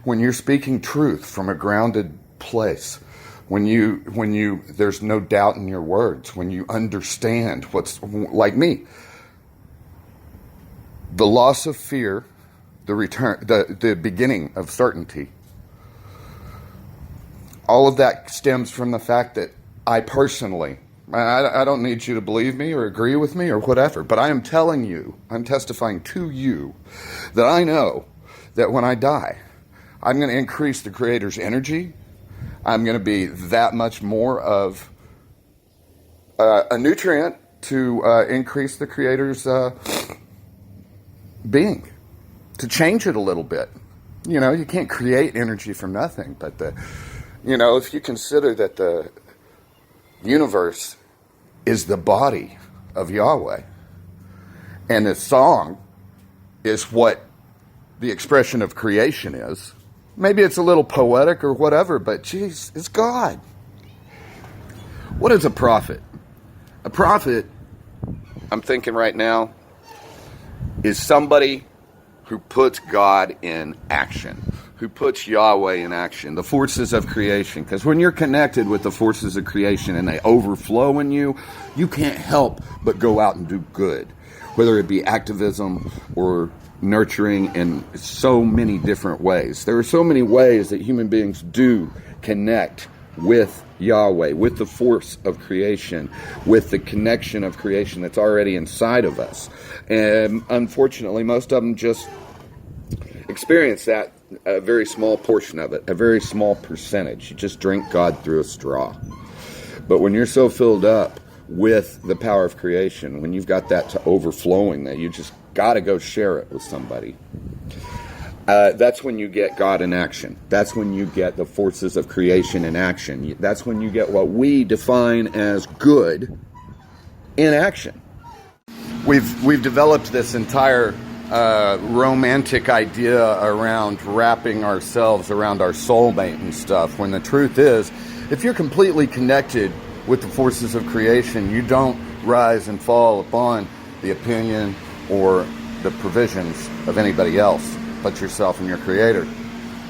when you're speaking truth from a grounded place, when there's no doubt in your words, when you understand what's, like me, the loss of fear, the beginning of certainty, all of that stems from the fact that I personally, I don't need you to believe me or agree with me or whatever, but I am telling you, I'm testifying to you that I know that when I die, I'm going to increase the Creator's energy. I'm going to be that much more of a nutrient to increase the Creator's being, to change it a little bit. You know, you can't create energy from nothing, but if you consider that the universe is the body of Yahweh, and the song is what the expression of creation is. Maybe it's a little poetic or whatever, but geez, it's God. What is a prophet? A prophet, I'm thinking right now, is somebody who puts God in action, who puts Yahweh in action, the forces of creation. Because when you're connected with the forces of creation and they overflow in you, you can't help but go out and do good, whether it be activism or nurturing in so many different ways. There are so many ways that human beings do connect with Yahweh, with the force of creation, with the connection of creation that's already inside of us. And unfortunately, most of them just experience that, a very small portion of it, a very small percentage. You just drink God through a straw. But when you're so filled up with the power of creation, when you've got that to overflowing, that you just got to go share it with somebody, that's when you get God in action. That's when you get the forces of creation in action. That's when you get what we define as good in action. We've developed this entire romantic idea around wrapping ourselves around our soulmate and stuff, when the truth is, if you're completely connected with the forces of creation, you don't rise and fall upon the opinion or the provisions of anybody else but yourself and your Creator.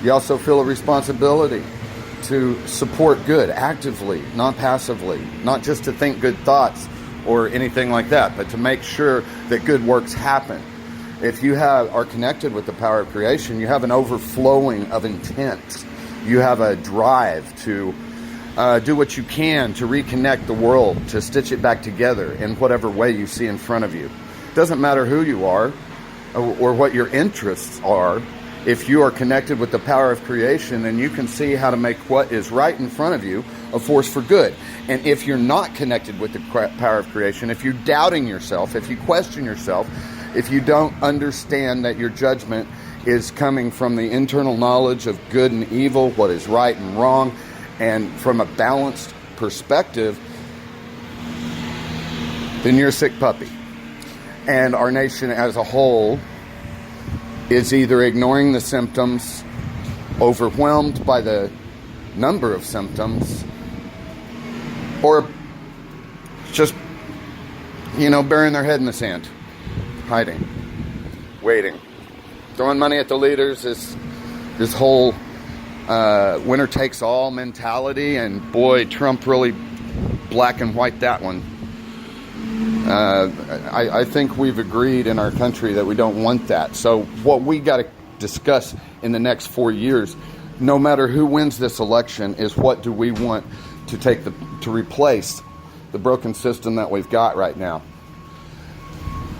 You also feel a responsibility to support good actively, not passively, not just to think good thoughts or anything like that, but to make sure that good works happen. If you are connected with the power of creation, you have an overflowing of intent. You have a drive to do what you can to reconnect the world, to stitch it back together in whatever way you see in front of you. It doesn't matter who you are or what your interests are. If you are connected with the power of creation, then you can see how to make what is right in front of you a force for good. And if you're not connected with the power of creation, if you're doubting yourself, if you question yourself, if you don't understand that your judgment is coming from the internal knowledge of good and evil, what is right and wrong, and from a balanced perspective, then you're a sick puppy. And our nation as a whole is either ignoring the symptoms, overwhelmed by the number of symptoms, or just, burying their head in the sand, hiding, waiting, throwing money at the leaders. This whole winner takes all mentality, and boy, Trump really black and white that one. I think we've agreed in our country that we don't want that. So what we got to discuss in the next 4 years, no matter who wins this election, is what do we want to replace the broken system that we've got right now.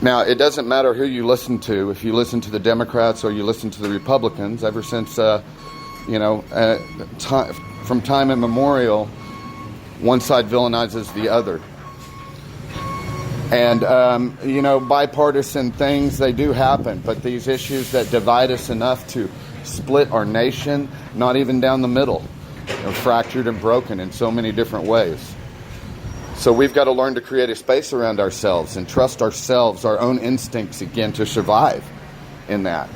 Now, it doesn't matter who you listen to. If you listen to the Democrats or you listen to the Republicans, ever since from time immemorial, one side villainizes the other. And, bipartisan things, they do happen. But these issues that divide us enough to split our nation, not even down the middle, are fractured and broken in so many different ways. So we've got to learn to create a space around ourselves and trust ourselves, our own instincts again, to survive in that.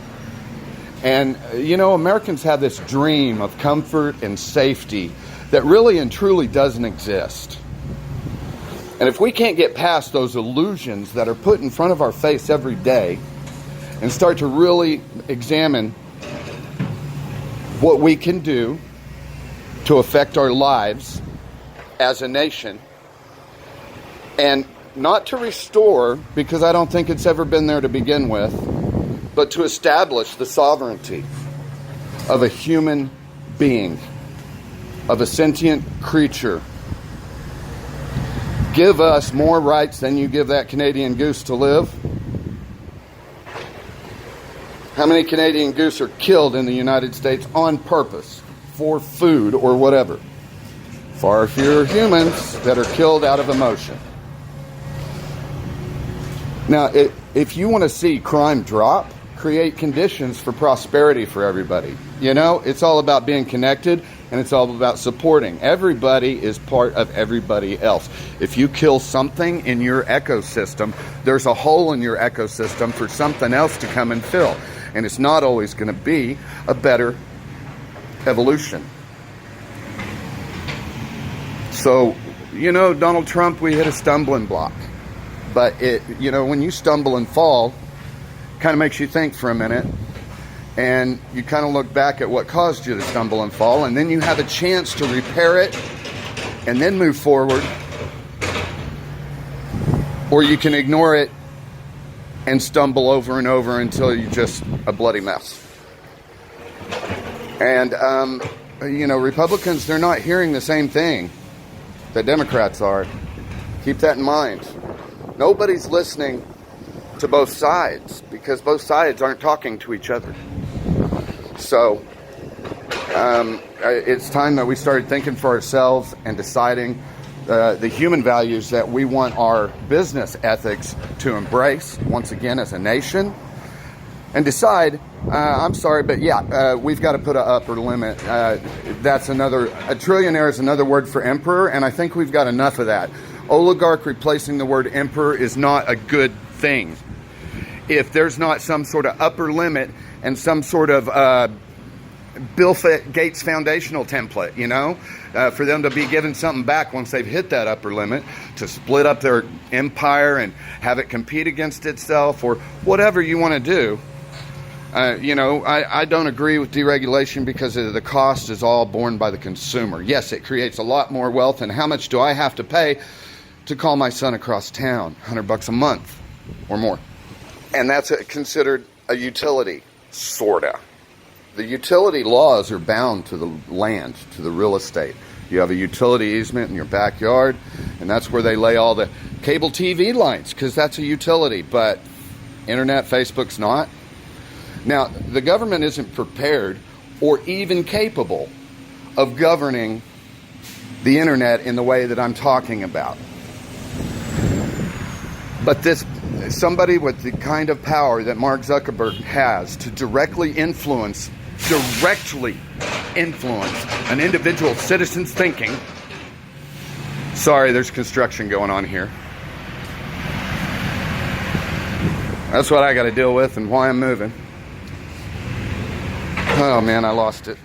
And, Americans have this dream of comfort and safety that really and truly doesn't exist. And if we can't get past those illusions that are put in front of our face every day and start to really examine what we can do to affect our lives as a nation, and not to restore, because I don't think it's ever been there to begin with, but to establish the sovereignty of a human being, of a sentient creature. Give us more rights than you give that Canadian goose to live. How many Canadian goose are killed in the United States on purpose for food or whatever? Far fewer humans that are killed out of emotion. Now, if you want to see crime drop, create conditions for prosperity for everybody. You know, it's all about being connected, and it's all about supporting. Everybody is part of everybody else. If you kill something in your ecosystem, there's a hole in your ecosystem for something else to come and fill. And it's not always going to be a better evolution. So, you know, Donald Trump, we hit a stumbling block. But when you stumble and fall, kind of makes you think for a minute, and you kind of look back at what caused you to stumble and fall, and then you have a chance to repair it and then move forward, or you can ignore it and stumble over and over until you're just a bloody mess. And Republicans, they're not hearing the same thing that Democrats are. Keep that in mind. Nobody's listening to both sides, because both sides aren't talking to each other. So it's time that we started thinking for ourselves and deciding the human values that we want our business ethics to embrace once again as a nation, and decide, I'm sorry, but we've got to put an upper limit. A trillionaire is another word for emperor, and I think we've got enough of that. Oligarch replacing the word emperor is not a good thing. If there's not some sort of upper limit and some sort of Bill Gates foundational template, for them to be given something back once they've hit that upper limit, to split up their empire and have it compete against itself, or whatever you want to do. I don't agree with deregulation, because the cost is all borne by the consumer. Yes, it creates a lot more wealth, and how much do I have to pay to call my son across town? $100 a month or more. And that's considered a utility, sorta. The utility laws are bound to the land, to the real estate. You have a utility easement in your backyard, and that's where they lay all the cable TV lines, because that's a utility. But internet, Facebook's not. Now, the government isn't prepared or even capable of governing the internet in the way that I'm talking about. But somebody with the kind of power that Mark Zuckerberg has to directly influence an individual citizen's thinking. Sorry, there's construction going on here. That's what I got to deal with and why I'm moving. Oh man, I lost it.